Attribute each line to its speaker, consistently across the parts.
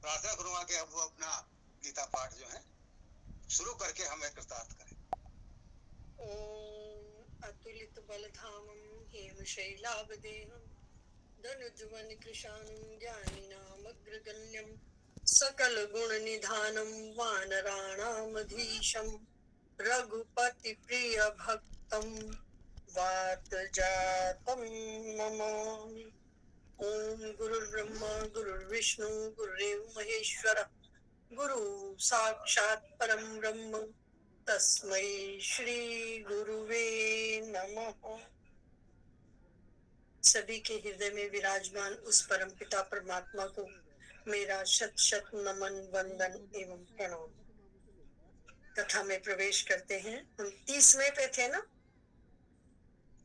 Speaker 1: प्रार्थना करूंगा कि अब वो अपना गीता पाठ जो है शुरू करके हमें कृतार्थ करें।
Speaker 2: ओम अतुलित बलधामं हेमशैलाभदेहं धनुज्वलन कृशानं ज्ञानिनामग्रगण्यं सकलगुणनिधानं वानराणामधीशं रघुपतिप्रियभक्तं वातजातं नमामि। ओम गुरुर्ब्रह्मा गुरुर्विष्णु गुरुदेव महेश्वर गुरु साक्षात् परम ब्रह्म तस्मै श्री गुरुवे नमः। सभी के हृदय में विराजमान उस परम पिता परमात्मा को मेरा शत शत नमन वंदन एवं प्रणाम। कथा में प्रवेश करते हैं। हम 30वें पे थे ना?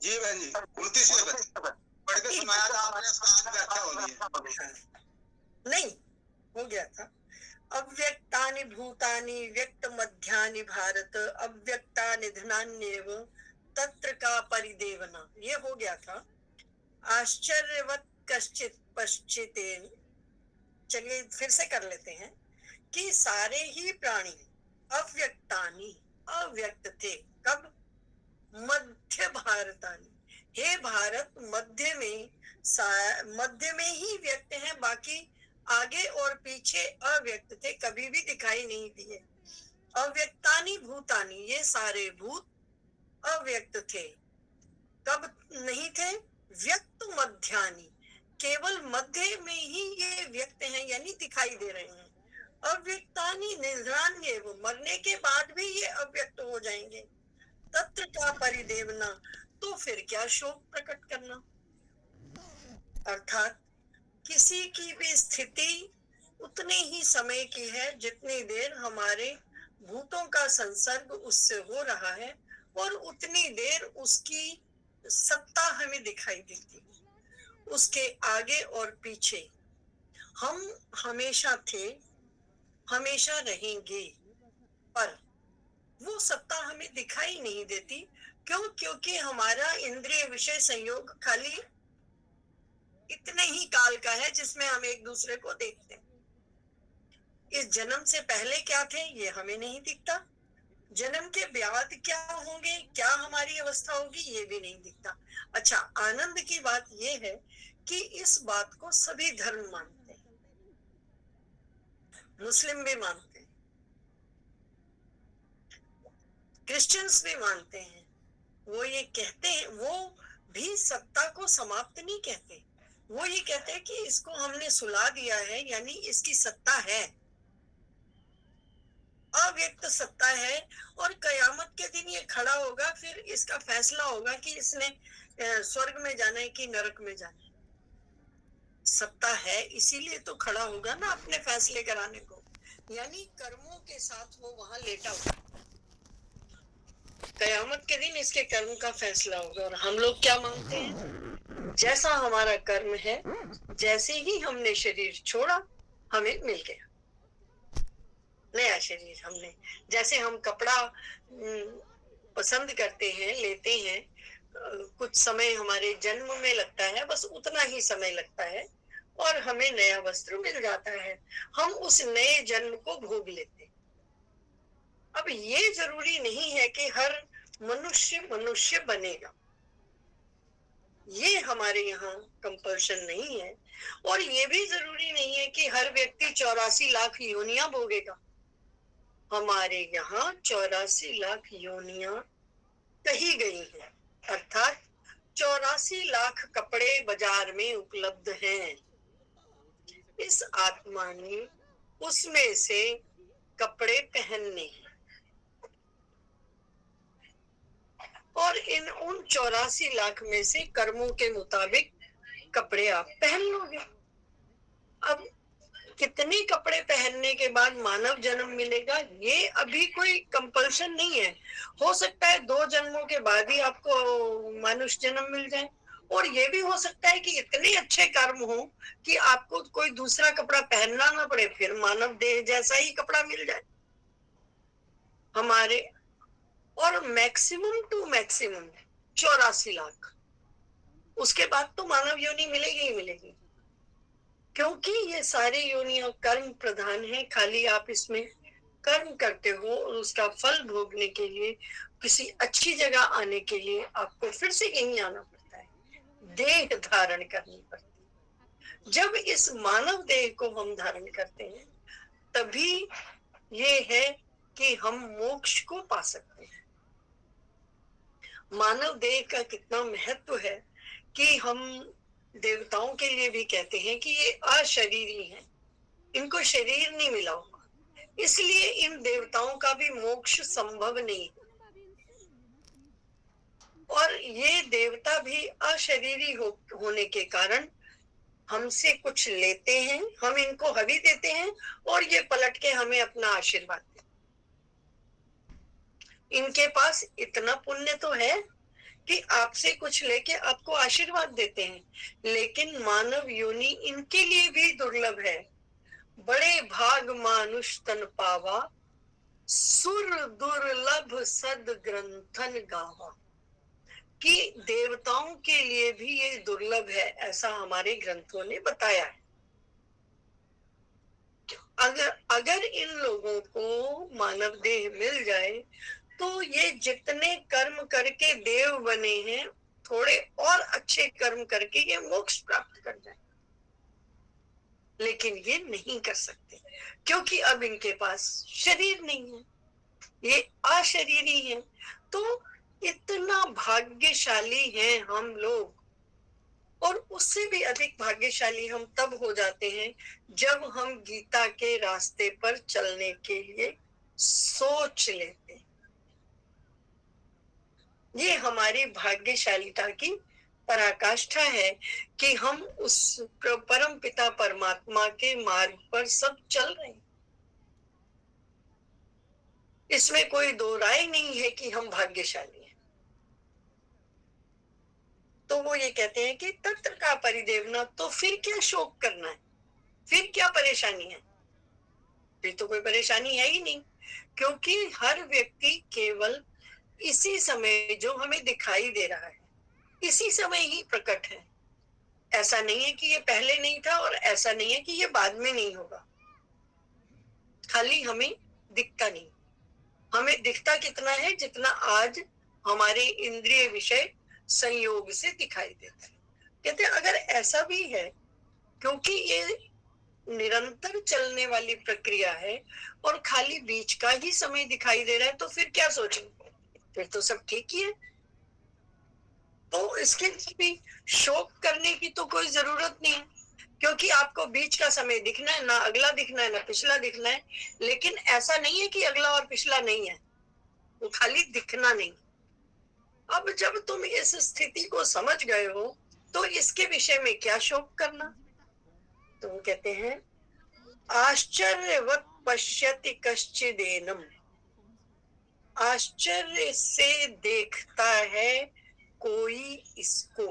Speaker 1: जी बहन जी, 29वें पे थे। पढ़ के सुनाया था आपने, उसका आज व्याख्या होनी है।
Speaker 2: नहीं, हो गया था। अव्यक्तानि भूतानि व्यक्त मध्यानि भारत अव्यक्ता निधनान्येव तत्र का परिदेवना, ये हो गया था। आश्चर्यवत कश्चित पश्चितेन, चलिए फिर से कर लेते हैं कि सारे ही प्राणी अव्यक्तानि, अव्यक्त थे। कब? मध्य भारतानि, हे भारत मध्य में, मध्य में ही व्यक्त है, बाकी आगे और पीछे अव्यक्त थे, कभी भी दिखाई नहीं दिए। अव्यक्तानि भूतानि, ये सारे भूत अव्यक्त थे। कब नहीं थे? व्यक्त मध्यानि, केवल मध्य में ही ये व्यक्त हैं, यानी दिखाई दे रहे हैं। अव्यक्तानि निधनान्येव, मरने के बाद भी ये अव्यक्त हो जाएंगे। तत्र का परिदेवना, तो फिर क्या शोक प्रकट करना। अर्थात किसी की भी स्थिति उतने ही समय की है जितनी देर हमारे भूतों का संसर्ग उससे हो रहा है, और उतनी देर उसकी सत्ता हमें दिखाई देती है। उसके आगे और पीछे हम हमेशा थे, हमेशा रहेंगे, पर वो सत्ता हमें दिखाई नहीं देती। क्यों? क्योंकि हमारा इंद्रिय विषय संयोग खाली इतने ही काल का है जिसमें हम एक दूसरे को देखते हैं। इस जन्म से पहले क्या थे ये हमें नहीं दिखता, जन्म के बाद क्या होंगे, क्या हमारी अवस्था होगी, ये भी नहीं दिखता। अच्छा, आनंद की बात ये है कि इस बात को सभी धर्म मानते हैं, मुस्लिम भी मानते हैं, क्रिश्चियंस भी मानते हैं। वो ये कहते हैं, वो भी सत्ता को समाप्त नहीं कहते, वो ये कहते हैं कि इसको हमने सुला दिया है, यानी इसकी सत्ता है, अव्यक्त सत्ता है, और कयामत के दिन ये खड़ा होगा, फिर इसका फैसला होगा कि इसने स्वर्ग में जाना है कि नरक में जाना है। सत्ता है इसीलिए तो खड़ा होगा ना अपने फैसले कराने को, यानी कर्मों के साथ वो वहां लेटा होगा। कयामत के दिन इसके कर्म का फैसला होगा। और हम लोग क्या मानते हैं? जैसा हमारा कर्म है, जैसे ही हमने शरीर छोड़ा हमें मिल गया नया शरीर। हमने, जैसे हम कपड़ा पसंद करते हैं, लेते हैं, कुछ समय हमारे जन्म में लगता है, बस उतना ही समय लगता है, और हमें नया वस्त्र मिल जाता है। हम उस नए जन्म को भोग लेते हैं। अब ये जरूरी नहीं है कि हर मनुष्य मनुष्य बनेगा, ये हमारे यहाँ कंपल्शन नहीं है। और ये भी जरूरी नहीं है कि हर व्यक्ति 84 लाख योनियां भोगेगा। हमारे यहाँ 84 लाख योनियां कही गई हैं, अर्थात 84 लाख कपड़े बाजार में उपलब्ध हैं। इस आत्मा ने उसमें से कपड़े पहनने हैं, और इन उन 84 लाख में से कर्मों के मुताबिक कपड़े आप पहन लोगे। अब कितने कपड़े पहनने के बाद मानव जन्म मिलेगा, ये अभी कोई कंपल्शन नहीं है। हो सकता है 2 जन्मों के बाद ही आपको मनुष्य जन्म मिल जाए, और ये भी हो सकता है कि इतने अच्छे कर्म हो कि आपको कोई दूसरा कपड़ा पहनना ना पड़े, फिर मानव देह जैसा ही कपड़ा मिल जाए हमारे। और मैक्सिमम टू मैक्सिमम 84 लाख, उसके बाद तो मानव योनि मिलेगी ही मिलेगी। क्योंकि ये सारे योनियां कर्म प्रधान है। खाली आप इसमें कर्म करते हो और उसका फल भोगने के लिए, किसी अच्छी जगह आने के लिए आपको फिर से यहीं आना पड़ता है, देह धारण करनी पड़ती है। जब इस मानव देह को हम धारण करते हैं तभी ये है कि हम मोक्ष को पा सकते हैं। मानव देह का कितना महत्व है कि हम देवताओं के लिए भी कहते हैं कि ये अशरीरी हैं, इनको शरीर नहीं मिला होगा, इसलिए इन देवताओं का भी मोक्ष संभव नहीं। और ये देवता भी अशरीरी होने के कारण हमसे कुछ लेते हैं, हम इनको हवि देते हैं और ये पलट के हमें अपना आशीर्वाद देते हैं। इनके पास इतना पुण्य तो है कि आपसे कुछ लेके आपको आशीर्वाद देते हैं, लेकिन मानव योनि इनके लिए भी दुर्लभ है। बड़े भाग मानुष तन पावा, सुर दुर्लभ सद ग्रंथन गावा। कि देवताओं के लिए भी ये दुर्लभ है, ऐसा हमारे ग्रंथों ने बताया है। अगर इन लोगों को मानव देह मिल जाए तो ये जितने कर्म करके देव बने हैं, थोड़े और अच्छे कर्म करके ये मोक्ष प्राप्त कर जाए, लेकिन ये नहीं कर सकते क्योंकि अब इनके पास शरीर नहीं है, ये अशरीरी है। तो इतना भाग्यशाली हैं हम लोग, और उससे भी अधिक भाग्यशाली हम तब हो जाते हैं जब हम गीता के रास्ते पर चलने के लिए सोच लेते हैं। ये हमारी भाग्यशालीता की पराकाष्ठा है कि हम उस परम पिता परमात्मा के मार्ग पर सब चल रहे हैं। इसमें कोई दो राय नहीं है कि हम भाग्यशाली हैं। तो वो ये कहते हैं कि तत्र का परिदेवना, तो फिर क्या शोक करना है, फिर क्या परेशानी है? फिर तो कोई परेशानी है ही नहीं, क्योंकि हर व्यक्ति केवल इसी समय जो हमें दिखाई दे रहा है, इसी समय ही प्रकट है। ऐसा नहीं है कि ये पहले नहीं था और ऐसा नहीं है कि ये बाद में नहीं होगा। खाली हमें दिखता नहीं। हमें दिखता कितना है? जितना आज हमारे इंद्रिय विषय संयोग से दिखाई देता है। कहते हैं अगर ऐसा भी है, क्योंकि ये निरंतर चलने वाली प्रक्रिया है और खाली बीच का ही समय दिखाई दे रहा है, तो फिर क्या सोचें? फिर तो सब ठीक ही है। तो इसके लिए भी शोक करने की तो कोई जरूरत नहीं है, क्योंकि आपको बीच का समय दिखना है, ना अगला दिखना है ना पिछला दिखना है। लेकिन ऐसा नहीं है कि अगला और पिछला नहीं है, वो खाली दिखना नहीं। अब जब तुम इस स्थिति को समझ गए हो तो इसके विषय में क्या शोक करना? तो वो कहते हैं आश्चर्यवत पश्यति कश्चिदेनम, आश्चर्य से देखता है कोई इसको।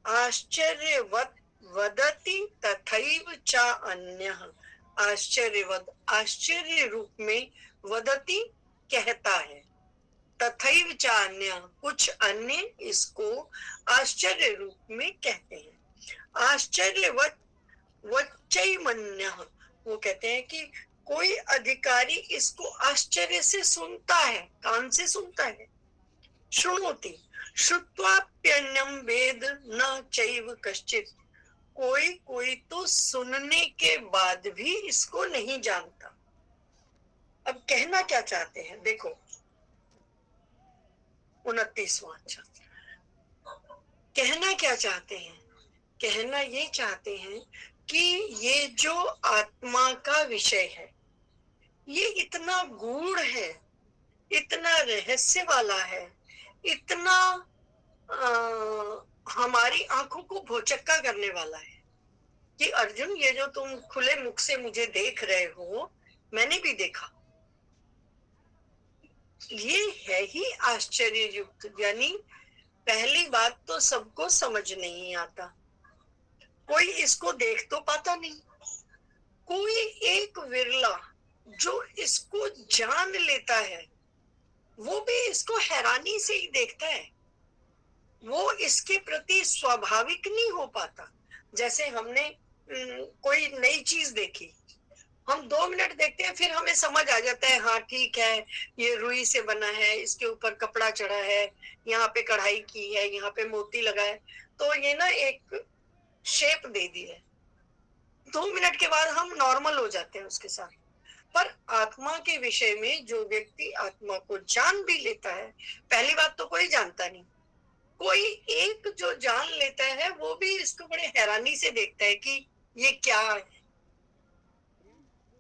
Speaker 2: आश्चर्यवत वदति तथैव च अन्यः, आश्चर्यवत आश्चर्य रूप में, वदति कहता है, तथैव च अन्यः कुछ अन्य इसको आश्चर्य रूप में कहते हैं। आश्चर्यवत वच्चैमन्यः, वो कहते हैं कि कोई अधिकारी इसको आश्चर्य से सुनता है, कान से सुनता है। श्रुणोति श्रुत्वाप्यन्यं वेद न चैव कश्चित्, कोई तो सुनने के बाद भी इसको नहीं जानता। अब कहना क्या चाहते हैं? देखो 29वां अच्छा, कहना क्या चाहते हैं? कहना ये चाहते हैं कि ये जो आत्मा का विषय है, ये इतना गूढ़ है, इतना रहस्य वाला है, इतना हमारी आंखों को भौचक्का करने वाला है कि अर्जुन, ये जो तुम खुले मुख से मुझे देख रहे हो, मैंने भी देखा। ये है ही आश्चर्य युक्त। यानी पहली बात तो सबको समझ नहीं आता, कोई इसको देख तो पाता नहीं, कोई एक विरला जो इसको जान लेता है, वो भी इसको हैरानी से ही देखता है। वो इसके प्रति स्वाभाविक नहीं हो पाता, जैसे हमने कोई नई चीज देखी, हम 2 मिनट देखते हैं, फिर हमें समझ आ जाता है, हाँ ठीक है, ये रुई से बना है, इसके ऊपर कपड़ा चढ़ा है, यहाँ पे कढ़ाई की है, यहाँ पे मोती लगा है, तो ये ना एक शेप दे दी है। 2 मिनट के बाद हम नॉर्मल हो जाते हैं उसके साथ। पर आत्मा के विषय में जो व्यक्ति आत्मा को जान भी लेता है, पहली बात तो कोई जानता नहीं, कोई एक जो जान लेता है वो भी इसको बड़े हैरानी से देखता है कि ये क्या है।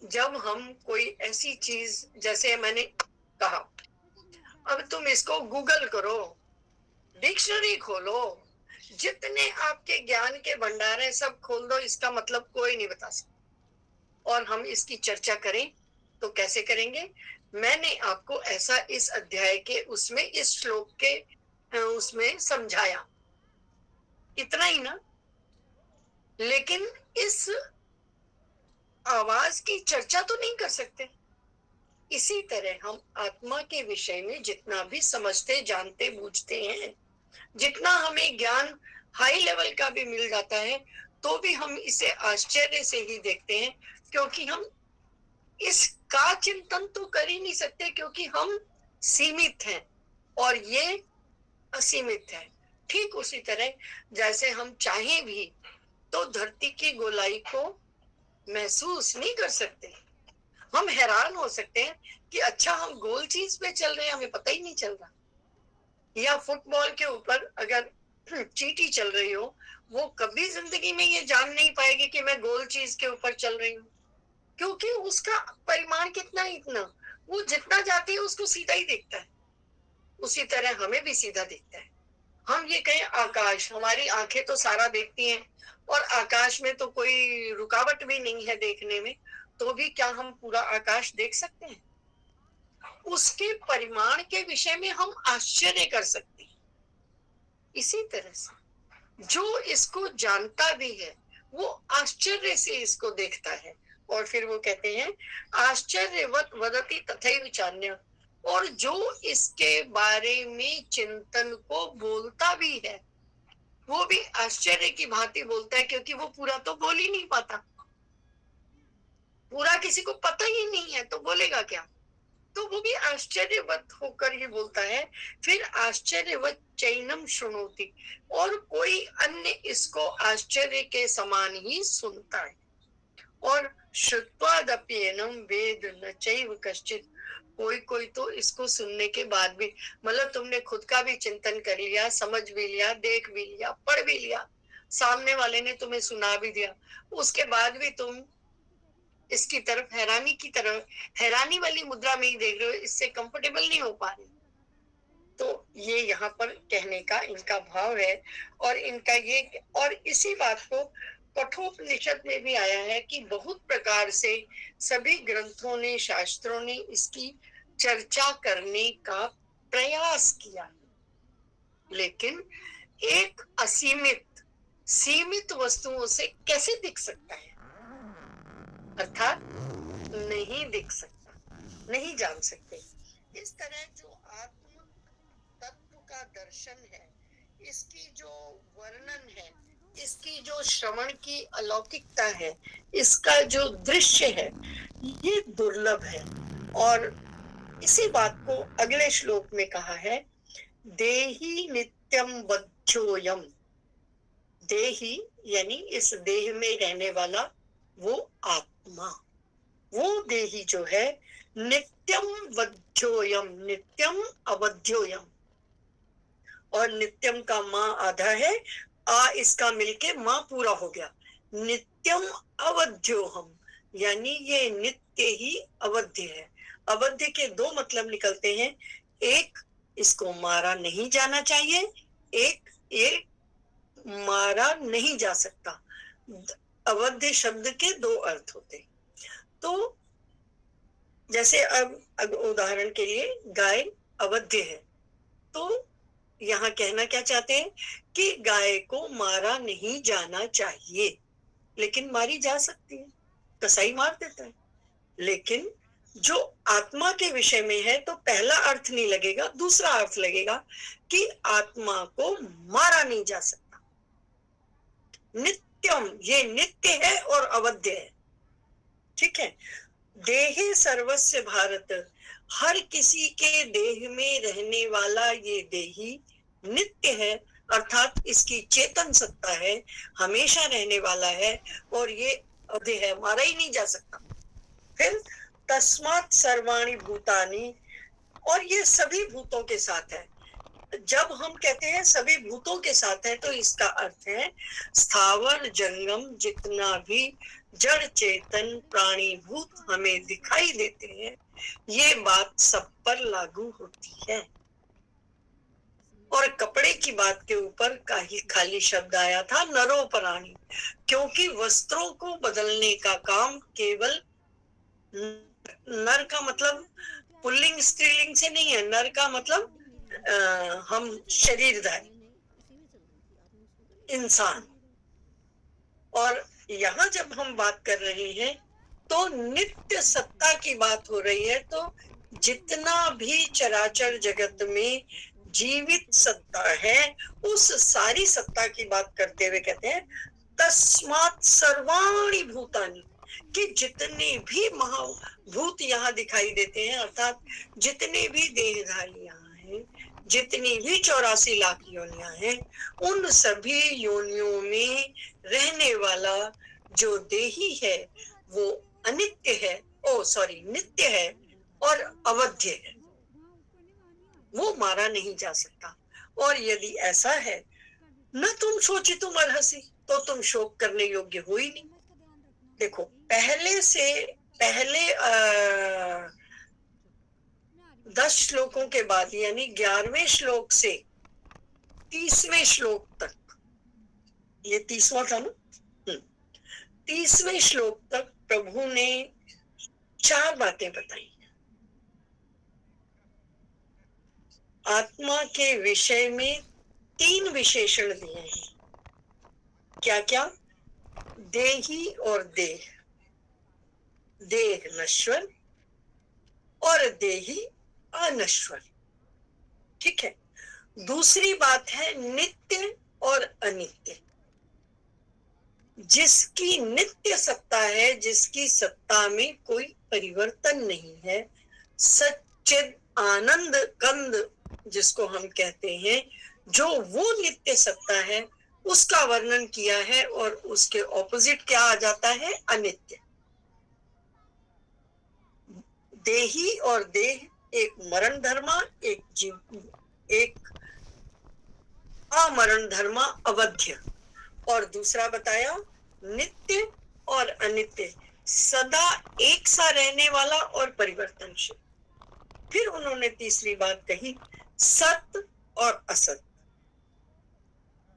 Speaker 2: जब हम कोई ऐसी चीज, जैसे मैंने कहा, अब तुम इसको गूगल करो, डिक्शनरी खोलो, जितने आपके ज्ञान के भंडार हैं सब खोल दो, इसका मतलब कोई नहीं बता सकता। और हम इसकी चर्चा करें तो कैसे करेंगे? मैंने आपको ऐसा इस अध्याय के उसमें, इस श्लोक के उसमें समझाया, इतना ही ना। लेकिन इस आवाज की चर्चा तो नहीं कर सकते। इसी तरह हम आत्मा के विषय में जितना भी समझते, जानते, बूझते हैं, जितना हमें ज्ञान हाई लेवल का भी मिल जाता है, तो भी हम इसे आश्चर्य से ही देखते हैं, क्योंकि हम इसका चिंतन तो कर ही नहीं सकते, क्योंकि हम सीमित हैं और ये असीमित है। ठीक उसी तरह जैसे हम चाहें भी तो धरती की गोलाई को महसूस नहीं कर सकते। हम हैरान हो सकते हैं कि अच्छा हम गोल चीज पे चल रहे हैं, हमें पता ही नहीं चल रहा। या फुटबॉल के ऊपर अगर चींटी चल रही हो, वो कभी जिंदगी में ये जान नहीं पाएगी कि मैं गोल चीज के ऊपर चल रही हूँ, क्योंकि उसका परिमाण कितना है, इतना, वो जितना जाती है उसको सीधा ही देखता है। उसी तरह हमें भी सीधा देखता है। हम ये कहें आकाश, हमारी आंखें तो सारा देखती हैं और आकाश में तो कोई रुकावट भी नहीं है देखने में, तो भी क्या हम पूरा आकाश देख सकते हैं? उसके परिमाण के विषय में हम आश्चर्य कर सकते हैं। इसी तरह से जो इसको जानता भी है वो आश्चर्य से इसको देखता है, और फिर वो कहते हैं आश्चर्यवत वदति तथैव चान्य, और जो इसके बारे में चिंतन को बोलता भी है वो भी आश्चर्य की भांति बोलता है, क्योंकि वो पूरा तो बोल ही नहीं पाता, पूरा किसी को पता ही नहीं है, तो बोलेगा क्या? तो वो भी आश्चर्यवत होकर ही बोलता है। फिर आश्चर्यवत चैनम शुणोति, और कोई अन्य इसको आश्चर्य के समान ही सुनता है। और श्रुत्वादप्येनम वेद न चैव कश्चित्, कोई कोई तो इसको सुनने के बाद भी, मतलब तुमने खुद का भी चिंतन कर लिया, समझ भी लिया, देख भी लिया, पढ़ भी लिया, सामने वाले ने तुम्हें सुना भी दिया, उसके बाद भी तुम इसकी तरफ हैरानी की तरफ, हैरानी वाली मुद्रा में ही देख रहे हो, इससे कंफर्टेबल नहीं हो पा रहे। तो ये यहाँ पर कहने का इनका भाव है। और इनका ये, और इसी बात को कठोपनिषद में भी आया है कि बहुत प्रकार से सभी ग्रंथों ने, शास्त्रों ने इसकी चर्चा करने का प्रयास किया, लेकिन एक असीमित, सीमित वस्तुओं से कैसे दिख सकता है, अर्थात नहीं दिख सकता, नहीं जान सकते। इस तरह जो आत्म तत्व का दर्शन है, इसकी जो वर्णन है, इसकी जो श्रवण की अलौकिकता है, इसका जो दृश्य है, ये दुर्लभ है। और इसी बात को अगले श्लोक में कहा है, देही नित्यम बद्धोयम, देही यानी इस देह में रहने वाला वो आत्मा, वो देही जो है, नित्यम बद्धोयम, नित्यम अवध्योयम, और नित्यम का माँ आधा है, आ इसका मिलके माँ पूरा हो गया, नित्यम अवध्योहम, यानी ये नित्य ही अवध्य है। अवध्य के दो मतलब निकलते हैं, एक इसको मारा नहीं जाना चाहिए, एक ये मारा नहीं जा सकता। अवध्य शब्द के दो अर्थ होते। तो जैसे अब उदाहरण के लिए गाय अवध्य है, तो यहाँ कहना क्या चाहते हैं कि गाय को मारा नहीं जाना चाहिए, लेकिन मारी जा सकती है, कसाई मार देता है। लेकिन जो आत्मा के विषय में है तो पहला अर्थ नहीं लगेगा, दूसरा अर्थ लगेगा कि आत्मा को मारा नहीं जा सकता, नित्यम, ये नित्य है और अवध्य है। ठीक है। देहे सर्वस्य भारत, हर किसी के देह में रहने वाला ये देही नित्य है, अर्थात इसकी चेतन सत्ता है, हमेशा रहने वाला है, और ये अवध्य है, मारा ही नहीं जा सकता। फिर तस्मात् सर्वाणि भूतानि, और ये सभी भूतों के साथ है। जब हम कहते हैं सभी भूतों के साथ है, तो इसका अर्थ है स्थावर जंगम जितना भी जड़ चेतन प्राणी भूत हमें दिखाई देते हैं, ये बात सब पर लागू होती है। और कपड़े की बात के ऊपर खाली शब्द आया था नरोपराणी, क्योंकि वस्त्रों को बदलने का काम केवल नर का मतलब पुल्लिंग स्त्रीलिंग से नहीं है। नर का मतलब हम शरीरधारी इंसान। और यहाँ जब हम बात कर रहे हैं तो नित्य सत्ता की बात हो रही है, तो जितना भी चराचर जगत में जीवित सत्ता है, उस सारी सत्ता की बात करते हुए कहते हैं तस्मात् सर्वाणि भूतानि, कि जितने भी महाभूत यहाँ दिखाई देते हैं, अर्थात जितने भी देहधारी यहाँ हैं, जितनी भी 84 लाख योनियां हैं, उन सभी योनियों में रहने वाला जो देही है वो अनित्य है, नित्य है और अवध्य है, वो मारा नहीं जा सकता। और यदि ऐसा है, न तुम सोची तुम अर्हसी, तो तुम शोक करने योग्य हो ही नहीं। देखो, पहले 10 श्लोकों के बाद, यानी 11वें श्लोक से 30वें श्लोक तक, ये 30वां था ना, 30वें श्लोक तक प्रभु ने 4 बातें बताई। आत्मा के विषय में 3 विशेषण दिए हैं। क्या क्या? देही और देह, देह नश्वर और देही अनश्वर। ठीक है। दूसरी बात है नित्य और अनित्य। जिसकी नित्य सत्ता है, जिसकी सत्ता में कोई परिवर्तन नहीं है, सच्चिद आनंद कंद जिसको हम कहते हैं, जो वो नित्य सत्ता है, उसका वर्णन किया है। और उसके ऑपोजिट क्या आ जाता है? अनित्य। देही और देह, एक मरण धर्मा, एक जीव, एक अमरण धर्मा अवध्य, और दूसरा बताया नित्य और अनित्य, सदा एक सा रहने वाला और परिवर्तनशील। फिर उन्होंने तीसरी बात कही सत्य और असत।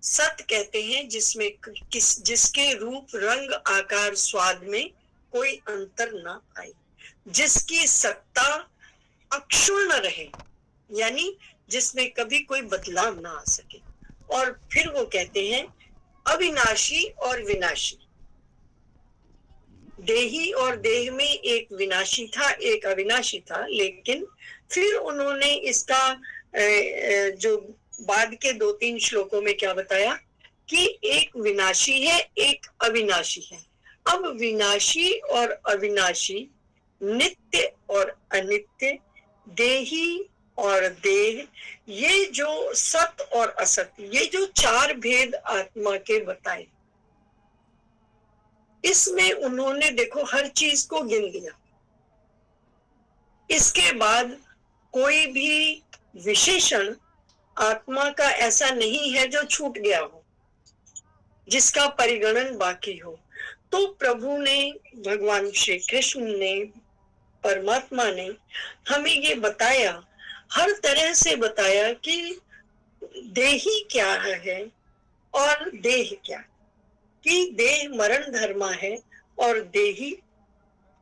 Speaker 2: सत्य कहते हैं जिसमें जिसके रूप रंग आकार स्वाद में कोई अंतर ना आए, जिसकी सत्ता अक्षुण्ण रहे, यानी जिसमें कभी कोई बदलाव ना आ सके। और फिर वो कहते हैं अविनाशी और विनाशी। देही और देह में एक विनाशी था, एक अविनाशी था, लेकिन फिर उन्होंने इसका जो बाद के 2-3 श्लोकों में क्या बताया कि एक विनाशी है, एक अविनाशी है। अब विनाशी और अविनाशी, नित्य और अनित्य, देही और देह, ये जो सत और असत, ये जो 4 भेद आत्मा के बताए, इसमें उन्होंने देखो हर चीज को गिन दिया। इसके बाद कोई भी विशेषण आत्मा का ऐसा नहीं है जो छूट गया हो, जिसका परिगणन बाकी हो। तो प्रभु ने, भगवान श्री कृष्ण ने, परमात्मा ने हमें ये बताया, हर तरह से बताया कि देही क्या है और देह क्या, कि देह मरण धर्मा है और देही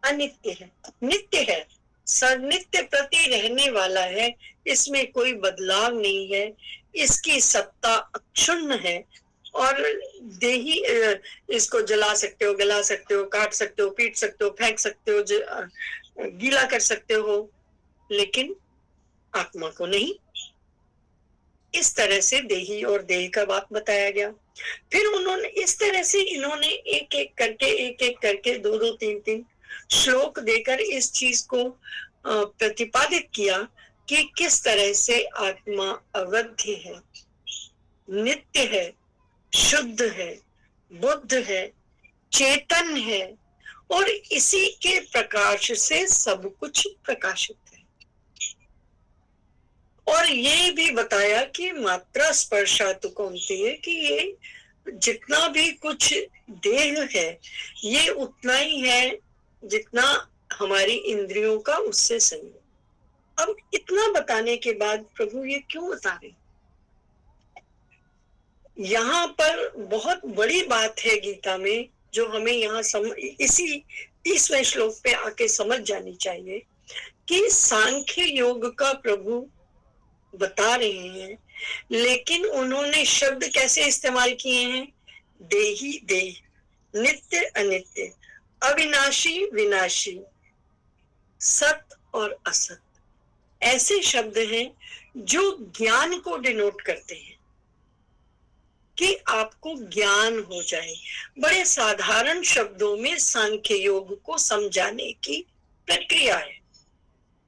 Speaker 2: अनित्य है, नित्य है, सनित्य प्रति रहने वाला है, इसमें कोई बदलाव नहीं है, इसकी सत्ता अक्षुण्ण है। और देही, इसको जला सकते हो, गला सकते हो, काट सकते हो, पीट सकते हो, फेंक सकते हो, गीला कर सकते हो, लेकिन आत्मा को नहीं। इस तरह से देही और देह का बात बताया गया। फिर उन्होंने इस तरह से इन्होंने एक एक करके दो दो तीन तीन श्लोक देकर इस चीज को प्रतिपादित किया कि किस तरह से आत्मा अवध्य है, नित्य है, शुद्ध है, बुद्ध है, चेतन है और इसी के प्रकाश से सब कुछ प्रकाशित है। और ये भी बताया कि मात्रा स्पर्शातु कौन्तेय कि ये जितना भी कुछ देह है ये उतना ही है जितना हमारी इंद्रियों का उससे संयोग। अब इतना बताने के बाद प्रभु ये क्यों बता रहे? यहाँ पर बहुत बड़ी बात है गीता में जो हमें यहाँ इसी 30वें श्लोक पे आके समझ जानी चाहिए कि सांख्य योग का प्रभु बता रहे हैं, लेकिन उन्होंने शब्द कैसे इस्तेमाल किए हैं? देही देह, नित्य अनित्य, अविनाशी विनाशी, सत और असत, ऐसे शब्द हैं जो ज्ञान को डिनोट करते हैं कि आपको ज्ञान हो जाए। बड़े साधारण शब्दों में सांख्य योग को समझाने की प्रक्रिया है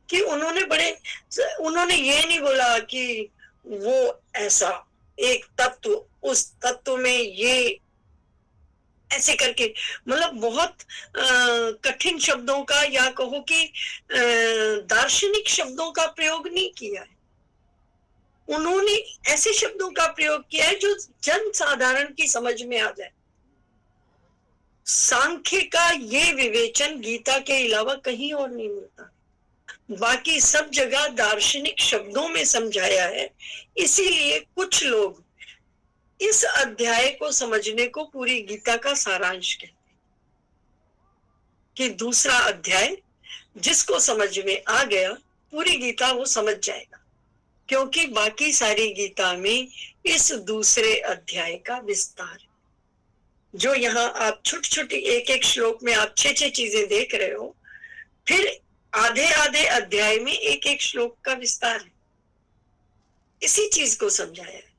Speaker 2: कि उन्होंने ये नहीं बोला कि वो ऐसा एक तत्व, उस तत्व में ये ऐसे करके, मतलब बहुत कठिन शब्दों का या कहो कि दार्शनिक शब्दों का प्रयोग नहीं किया है। उन्होंने ऐसे शब्दों का प्रयोग किया है जो जन साधारण की समझ में आ जाए। सांख्य का ये विवेचन गीता के अलावा कहीं और नहीं मिलता, बाकी सब जगह दार्शनिक शब्दों में समझाया है। इसीलिए कुछ लोग इस अध्याय को समझने को पूरी गीता का सारांश कहते हैं कि दूसरा अध्याय जिसको समझ में आ गया पूरी गीता वो समझ जाएगा, क्योंकि बाकी सारी गीता में इस दूसरे अध्याय का विस्तार है। जो यहाँ आप छोटी छोटी एक एक श्लोक में आप 6-6 चीजें देख रहे हो, फिर आधे आधे अध्याय में एक एक श्लोक का विस्तार है। इसी चीज को समझाया है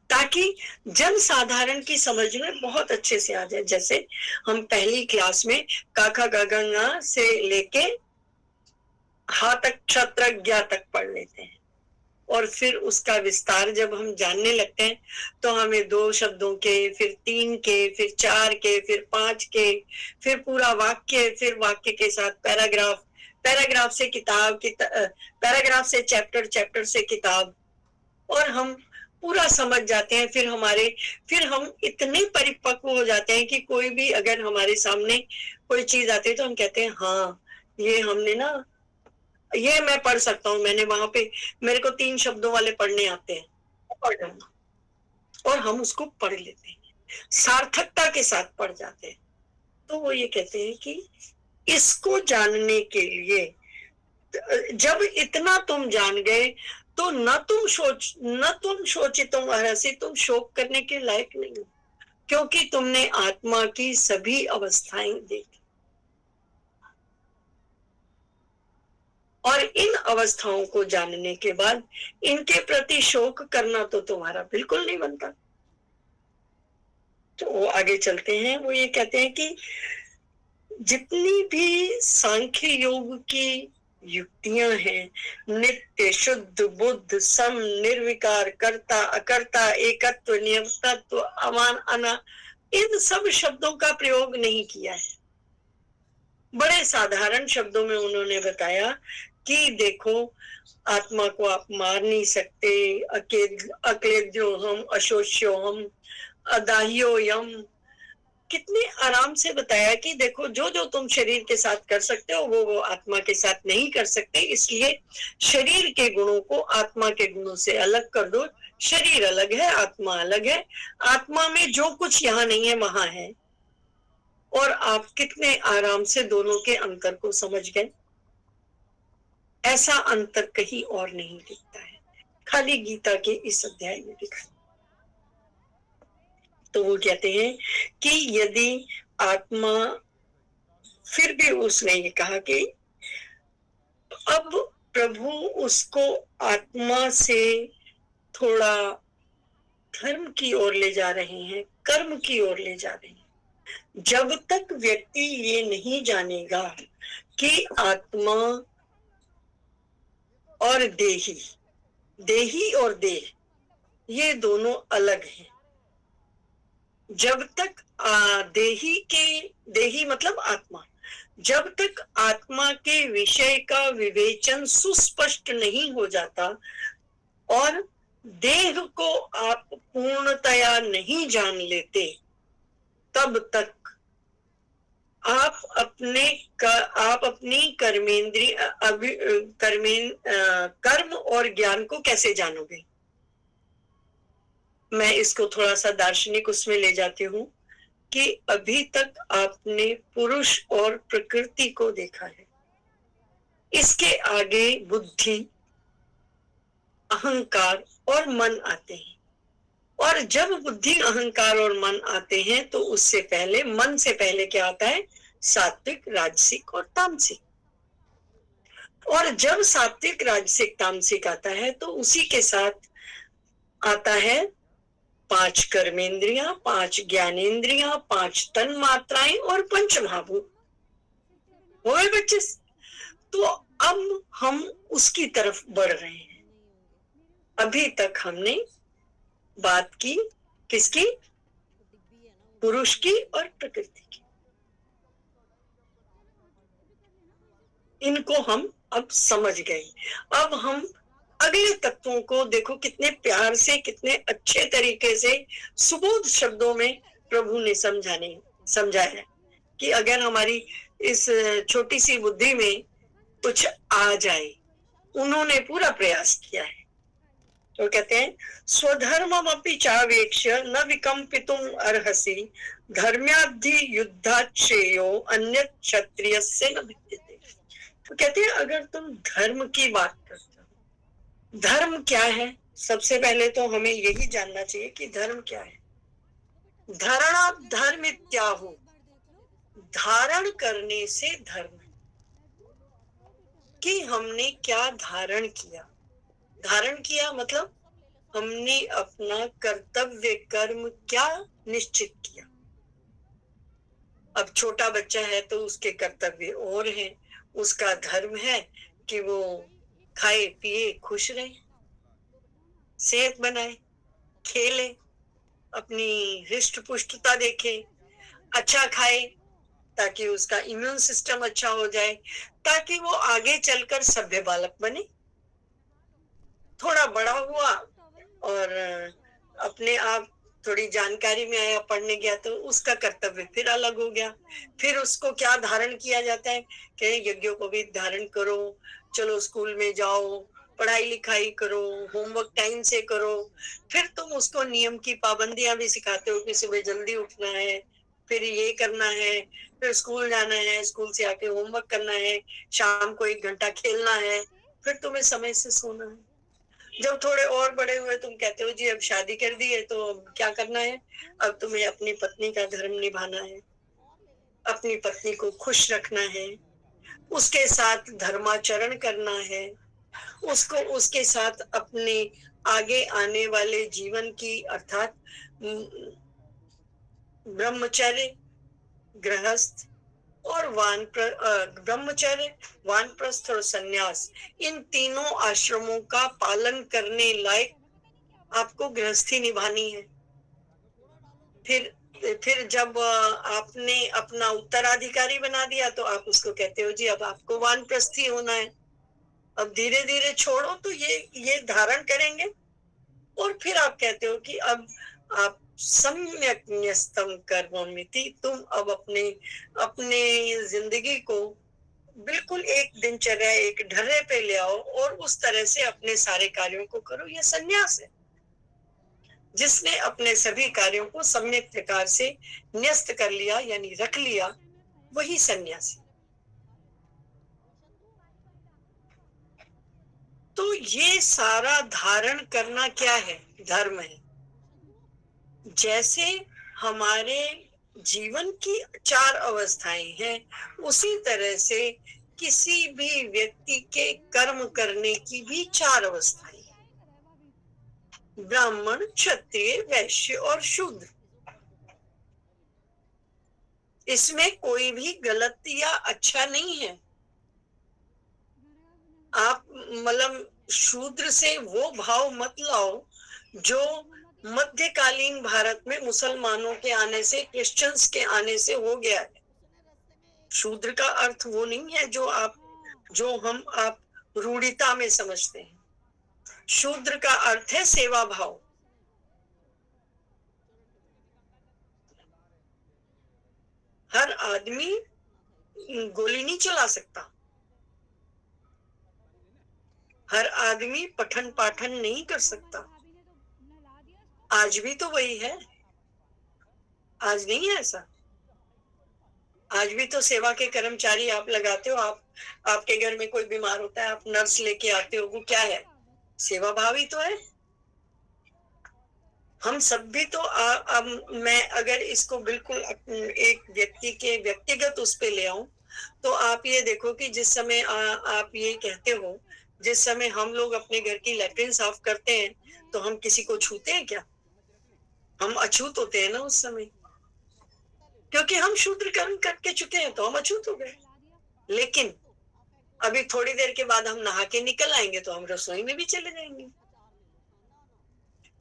Speaker 2: ताकि जन साधारण की समझ में बहुत अच्छे से आ जाए। जैसे हम पहली क्लास में काका गगंगा से लेके हा तक क्षत्रज्ञ तक पढ़ लेते हैं और फिर उसका विस्तार जब हम जानने लगते हैं तो हमें 2 शब्दों के, फिर 3 के, फिर 4 के, फिर 5 के, फिर पूरा वाक्य, फिर वाक्य के साथ पैराग्राफ, पैराग्राफ से किताब, पैराग्राफ से चैप्टर, चैप्टर से किताब, और हम पूरा समझ जाते हैं। फिर हम इतने परिपक्व हो जाते हैं कि कोई भी अगर हमारे सामने कोई चीज आती है तो हम कहते हैं हाँ ये हमने ना, ये मैं पढ़ सकता हूँ, मैंने वहां पे मेरे को 3 शब्दों वाले पढ़ने आते हैं, पढ़ लेना, और हम उसको पढ़ लेते हैं, सार्थकता के साथ पढ़ जाते हैं। तो वो ये कहते हैं कि इसको जानने के लिए जब इतना तुम जान गए तो न तुम शोचितुम अर्हसि, तुम शोक करने के लायक नहीं हो, क्योंकि तुमने आत्मा की सभी अवस्थाएं देखी और इन अवस्थाओं को जानने के बाद इनके प्रति शोक करना तो तुम्हारा बिल्कुल नहीं बनता। तो वो आगे चलते हैं, वो ये कहते हैं कि जितनी भी सांख्य योग की युक्तियां हैं, नित्य, शुद्ध, बुद्ध, सम, निर्विकार, कर्ता, अकर्ता, एकत्व, नियमतत्व, अमान, अना, इन सब शब्दों का प्रयोग नहीं किया है। बड़े साधारण शब्दों में उन्होंने बताया कि देखो आत्मा को आप मार नहीं सकते, अक्लेद्यो हम, अशोष्यो हम, अदाह्यो यम, कितने आराम से बताया कि देखो जो जो तुम शरीर के साथ कर सकते हो वो आत्मा के साथ नहीं कर सकते, इसलिए शरीर के गुणों को आत्मा के गुणों से अलग कर दो। शरीर अलग है, आत्मा अलग है, आत्मा में जो कुछ यहाँ नहीं है वहां है, और आप कितने आराम से दोनों के अंतर को समझ गए। ऐसा अंतर कहीं और नहीं दिखता है, खाली गीता के इस अध्याय में दिखता है। तो वो कहते हैं कि यदि आत्मा, फिर भी उसने ये कहा कि अब प्रभु उसको आत्मा से थोड़ा धर्म की ओर ले जा रहे हैं, कर्म की ओर ले जा रहे हैं। जब तक व्यक्ति ये नहीं जानेगा कि आत्मा और देही, देही और देह ये दोनों अलग हैं, जब तक देही मतलब आत्मा, जब तक आत्मा के विषय का विवेचन सुस्पष्ट नहीं हो जाता और देह को आप पूर्णतया नहीं जान लेते, तब तक आप अपनी कर्म और ज्ञान को कैसे जानोगे। मैं इसको थोड़ा सा दार्शनिक उसमें ले जाती हूँ कि अभी तक आपने पुरुष और प्रकृति को देखा है, इसके आगे बुद्धि, अहंकार और मन आते हैं, और जब बुद्धि, अहंकार और मन आते हैं तो उससे पहले, मन से पहले क्या आता है, सात्विक, राजसिक और तामसिक। और जब सात्विक, राजसिक, तामसिक आता है तो उसी के साथ आता है 5 कर्मेंद्रियां, 5 ज्ञानेंद्रियां, 5 तन मात्राएं और 5 महाभूत। हो गए बच्चे। तो अब हम उसकी तरफ बढ़ रहे हैं। अभी तक हमने बात की किसकी, पुरुष की और प्रकृति की। इनको हम अब समझ गए। अब हम अगले तत्वों को देखो, कितने प्यार से, कितने अच्छे तरीके से सुबोध शब्दों में प्रभु ने समझाया है कि अगर हमारी इस छोटी सी बुद्धि में कुछ आ जाए। उन्होंने पूरा प्रयास किया है। तो कहते हैं, स्वधर्ममपि चावेक्ष्य न विकम्पितुम अर्हसि धर्म्याद्धि युद्धाच्छेयो अन्यत् क्षत्रियस्य न विद्यते। तो कहते हैं, अगर तुम धर्म की बात करते हो, धर्म क्या है, सबसे पहले तो हमें यही जानना चाहिए कि धर्म क्या है। धारणा धर्म इत्याहु, धारण करने से धर्म, कि हमने क्या धारण किया। धारण किया मतलब हमने अपना कर्तव्य कर्म क्या निश्चित किया। अब छोटा बच्चा है तो उसके कर्तव्य और हैं, उसका धर्म है कि वो खाए पिए खुश रहे, सेहत बनाए, खेले, अपनी हृष्ट पुष्टता देखे, अच्छा खाए ताकि उसका इम्यून सिस्टम अच्छा हो जाए, ताकि वो आगे चलकर सभ्य बालक बने। थोड़ा बड़ा हुआ और अपने आप थोड़ी जानकारी में आया, पढ़ने गया, तो उसका कर्तव्य फिर अलग हो गया। फिर उसको क्या धारण किया जाता है कि यज्ञों को भी धारण करो, चलो स्कूल में जाओ, पढ़ाई लिखाई करो, होमवर्क टाइम से करो। फिर तुम उसको नियम की पाबंदियां भी सिखाते हो कि सुबह जल्दी उठना है, फिर ये करना है, फिर स्कूल जाना है, स्कूल से आके होमवर्क करना है, शाम को 1 घंटा खेलना है, फिर तुम्हें समय से सोना है। जब थोड़े और बड़े हुए तुम कहते हो जी अब शादी कर दी है तो अब क्या करना है, अब तुम्हें अपनी पत्नी का धर्म निभाना है, अपनी पत्नी को खुश रखना है, उसके साथ धर्माचरण करना है, उसके साथ अपने आगे आने वाले जीवन की, अर्थात ब्रह्मचर्य, गृहस्थ और ब्रह्मचर्य, वानप्रस्थ और सन्यास, इन तीनों आश्रमों का पालन करने लायक आपको गृहस्थी निभानी है। फिर जब आपने अपना उत्तराधिकारी बना दिया तो आप उसको कहते हो जी अब आपको वानप्रस्थी होना है, अब धीरे धीरे छोड़ो तो ये धारण करेंगे। और फिर आप कहते हो कि अब आप सम्यक न्यस्तम कर्ममिति, तुम अब अपने जिंदगी को बिल्कुल एक दिनचर्या, एक ढर्रे पे ले आओ और उस तरह से अपने सारे कार्यों को करो। ये सन्यास है। जिसने अपने सभी कार्यों को सम्यक प्रकार से न्यस्त कर लिया यानी रख लिया, वही सन्यासी। तो ये सारा धारण करना क्या है, धर्म है। जैसे हमारे जीवन की 4 अवस्थाएं हैं, उसी तरह से किसी भी व्यक्ति के कर्म करने की भी 4 अवस्थाएं हैं। ब्राह्मण, क्षत्रिय, वैश्य और शूद्र, इसमें कोई भी गलत या अच्छा नहीं है। आप मतलब शूद्र से वो भाव मत लाओ जो मध्यकालीन भारत में मुसलमानों के आने से, क्रिश्चियंस के आने से हो गया है। शूद्र का अर्थ वो नहीं है जो हम आप रूढ़िता में समझते हैं। शूद्र का अर्थ है सेवा भाव। हर आदमी गोली नहीं चला सकता, हर आदमी पठन पाठन नहीं कर सकता। आज भी तो वही है, आज नहीं है ऐसा। आज भी तो सेवा के कर्मचारी आप लगाते हो। आपके घर में कोई बीमार होता है, आप नर्स लेके आते हो, वो क्या है? सेवा भाव ही तो है। हम सब भी तो अब मैं अगर इसको बिल्कुल एक व्यक्ति के व्यक्तिगत उस पे ले आऊं, तो आप ये देखो कि जिस समय आप ये कहते हो, जिस समय हम लोग अपने घर की लैट्रिन साफ करते हैं, तो हम किसी को छूते हैं क्या? हम अछूत होते हैं ना उस समय, क्योंकि हम शूद्र कर्म करके चुके हैं, तो हम अछूत हो गए। लेकिन अभी थोड़ी देर के बाद हम नहा के निकल आएंगे तो हम रसोई में भी चले जाएंगे।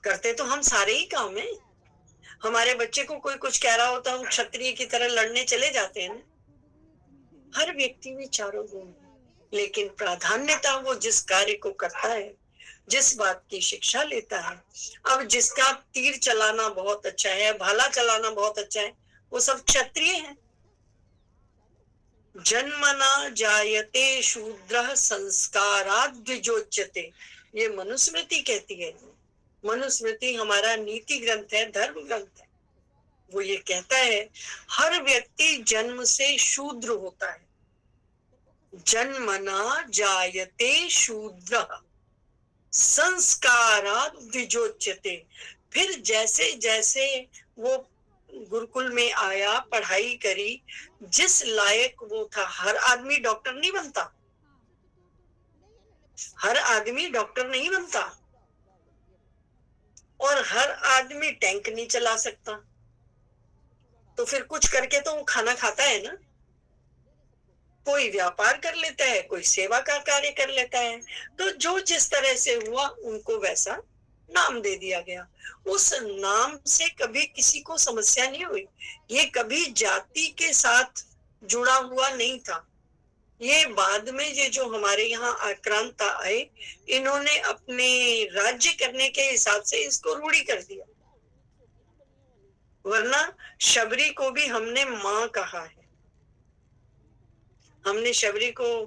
Speaker 2: करते तो हम सारे ही काम है। हमारे बच्चे को कोई कुछ कह रहा होता, हम क्षत्रिय की तरह लड़ने चले जाते हैं ना। हर व्यक्ति में चारों गुण है, लेकिन प्राधान्यता वो जिस कार्य को करता है, जिस बात की शिक्षा लेता है। अब जिसका तीर चलाना बहुत अच्छा है, भाला चलाना बहुत अच्छा है, वो सब क्षत्रिय है। जन्मना जायते शूद्रः संस्काराद् द्विजोच्यते, ये मनुस्मृति कहती है। मनुस्मृति हमारा नीति ग्रंथ है, धर्म ग्रंथ है। वो ये कहता है हर व्यक्ति जन्म से शूद्र होता है। जन्मना जायते शूद्रः संस्काराद् द्विजोच्यते। फिर जैसे जैसे वो गुरुकुल में आया, पढ़ाई करी, जिस लायक वो था। हर आदमी डॉक्टर नहीं बनता, हर आदमी डॉक्टर नहीं बनता, और हर आदमी टैंक नहीं चला सकता। तो फिर कुछ करके तो वो खाना खाता है ना। कोई व्यापार कर लेता है, कोई सेवा का कार्य कर लेता है। तो जो जिस तरह से हुआ, उनको वैसा नाम दे दिया गया। उस नाम से कभी किसी को समस्या नहीं हुई। ये कभी जाति के साथ जुड़ा हुआ नहीं था। ये बाद में ये जो हमारे यहाँ आक्रांता आए, इन्होंने अपने राज्य करने के हिसाब से इसको रूढ़ी कर दिया। वरना शबरी को भी हमने माँ कहा है। हमने शबरी को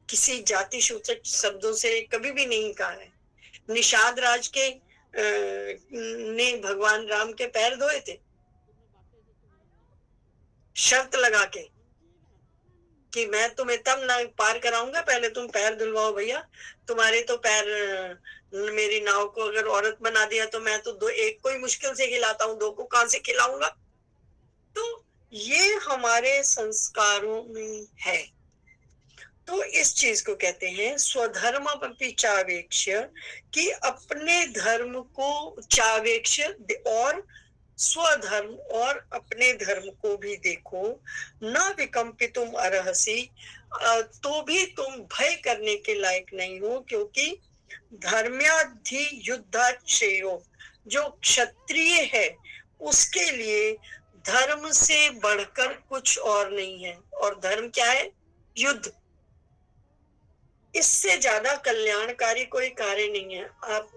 Speaker 2: किसी जाति सूचक शब्दों से कभी भी नहीं कहा है। निषाद राज के ने भगवान राम के पैर धोए थे, शर्त लगा के कि मैं तुम्हें तब ना पार कराऊंगा, पहले तुम पैर धुलवाओ भैया। तुम्हारे तो पैर, मेरी नाव को अगर औरत बना दिया तो मैं तो दो एक को ही मुश्किल से खिलाता हूँ, दो को कहां से खिलाऊंगा। तो ये हमारे संस्कारों में है। तो इस चीज को कहते हैं स्वधर्म अपि चावेक्ष्य, कि अपने धर्म को चावेक्ष्य, और स्वधर्म और अपने धर्म को भी देखो। न विकंपितुम अर्हसि, तो भी तुम भय करने के लायक नहीं हो, क्योंकि धर्म्याधि युद्धाश्रेयो, जो क्षत्रिय है उसके लिए धर्म से बढ़कर कुछ और नहीं है। और धर्म क्या है? युद्ध। इससे ज्यादा कल्याणकारी कोई कार्य नहीं है। आप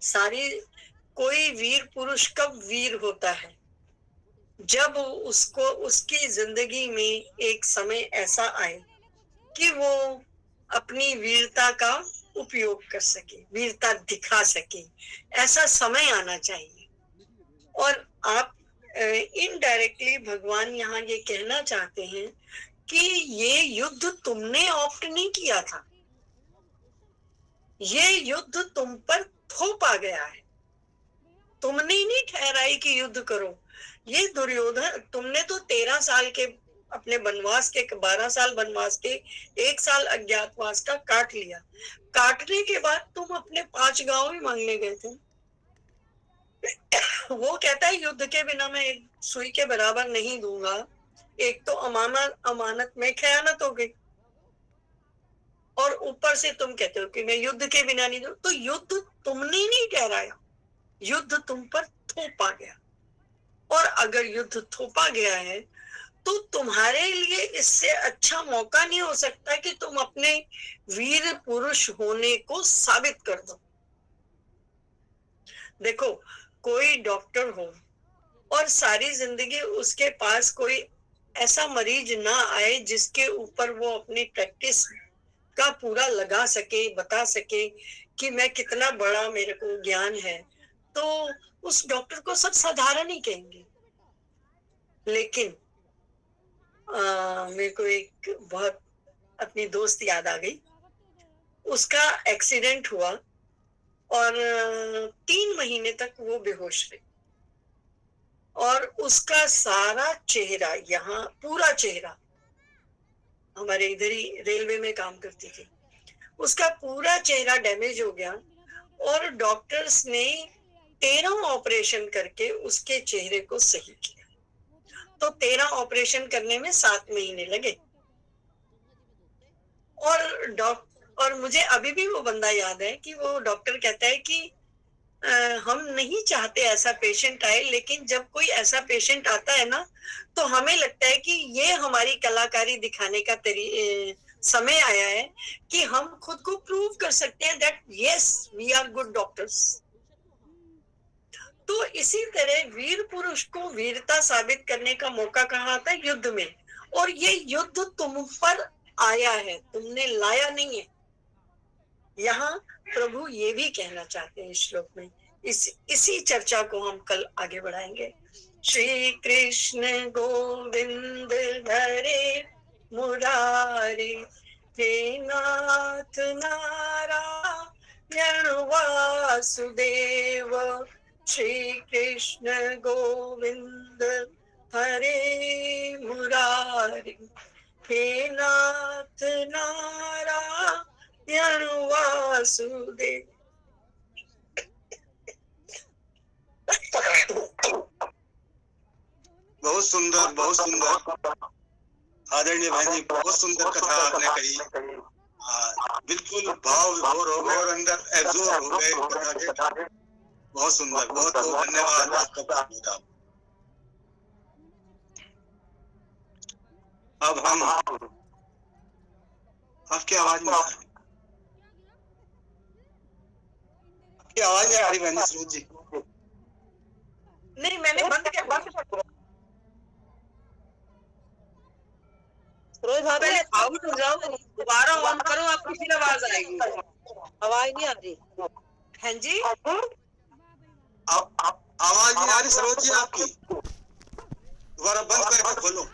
Speaker 2: सारी, कोई वीर पुरुष कब वीर होता है? जब उसको उसकी जिंदगी में एक समय ऐसा आए कि वो अपनी वीरता का उपयोग कर सके, वीरता दिखा सके। ऐसा समय आना चाहिए। और आप इनडायरेक्टली भगवान यहाँ ये कहना चाहते हैं कि ये युद्ध तुमने ऑप्ट नहीं किया था, ये युद्ध तुम पर थोपा गया है। तुमने नहीं ठहराई कि युद्ध करो। ये दुर्योधन, तुमने तो 13 साल के अपने वनवास के 12 साल वनवास के 1 साल अज्ञातवास का काट लिया। काटने के बाद तुम अपने 5 गांव ही मांगने गए थे। वो कहता है युद्ध के बिना मैं एक सुई के बराबर नहीं दूंगा। एक तो अमानत में खयानत हो गई, और ऊपर से तुम कहते हो कि मैं युद्ध के बिना नहीं दूं। तो युद्ध तुमने नहीं ठहराया, युद्ध तुम पर थोपा गया। और अगर युद्ध थोपा गया है तो तुम्हारे लिए इससे अच्छा मौका नहीं हो सकता कि तुम अपने वीर पुरुष होने को साबित कर दो। देखो, कोई डॉक्टर हो और सारी जिंदगी उसके पास कोई ऐसा मरीज ना आए जिसके ऊपर वो अपनी प्रैक्टिस का पूरा लगा सके, बता सके कि मैं कितना बड़ा मेरे को ज्ञान है, तो उस डॉक्टर को सब साधारण ही कहेंगे। लेकिन मेरे को एक बहुत अपनी दोस्त याद आ गई। उसका एक्सीडेंट हुआ और 3 महीने तक वो बेहोश रही, और उसका सारा चेहरा, यहाँ पूरा चेहरा, हमारे इधर ही रेलवे में काम करती थी, उसका पूरा चेहरा डैमेज हो गया। और डॉक्टर्स ने 13 ऑपरेशन करके उसके चेहरे को सही किया। तो 13 ऑपरेशन करने में 7 महीने लगे। और मुझे अभी भी वो बंदा याद है कि वो डॉक्टर कहता है कि हम नहीं चाहते ऐसा पेशेंट आए, लेकिन जब कोई ऐसा पेशेंट आता है ना, तो हमें लगता है कि ये हमारी कलाकारी दिखाने का समय आया है कि हम खुद को प्रूव कर सकते हैं that yes we are good doctors. तो इसी तरह वीर पुरुष को वीरता साबित करने का मौका कहाँ आता है? युद्ध में। और ये युद्ध तुम पर आया है, तुमने लाया नहीं है। यहाँ प्रभु ये भी कहना चाहते हैं इस श्लोक में। इसी चर्चा को हम कल आगे बढ़ाएंगे। श्री कृष्ण गोविंद हरे मुरारे, हे नाथ नारायण वासुदेव। श्री कृष्ण गोविंद हरे मुरारे, हे नाथ नारायण वासुदेव।
Speaker 1: बहुत सुंदर, बहुत सुंदर आदरणीय भाई जी, बहुत सुंदर कथा आपने कही। बिल्कुल भाव विभोर हो गए और अंदर एब्जॉर्ब हो गए कथा के। बहुत सुंदर, बहुत बहुत धन्यवाद आपका। अब हम आपकी आवाज में आपकी आवाज नहीं आ रही बहन सरोज जी।
Speaker 2: नहीं, मैंने बंद किया।
Speaker 3: रोज भाभी आउट हो जाओ, दोबारा ऑन करो, आपकी फिर आवाज आएगी। आवाज नहीं आ रही।
Speaker 2: हाँ जी,
Speaker 1: आवाज नहीं आ रही सरोज जी आपकी, दोबारा बंद करके खोलो।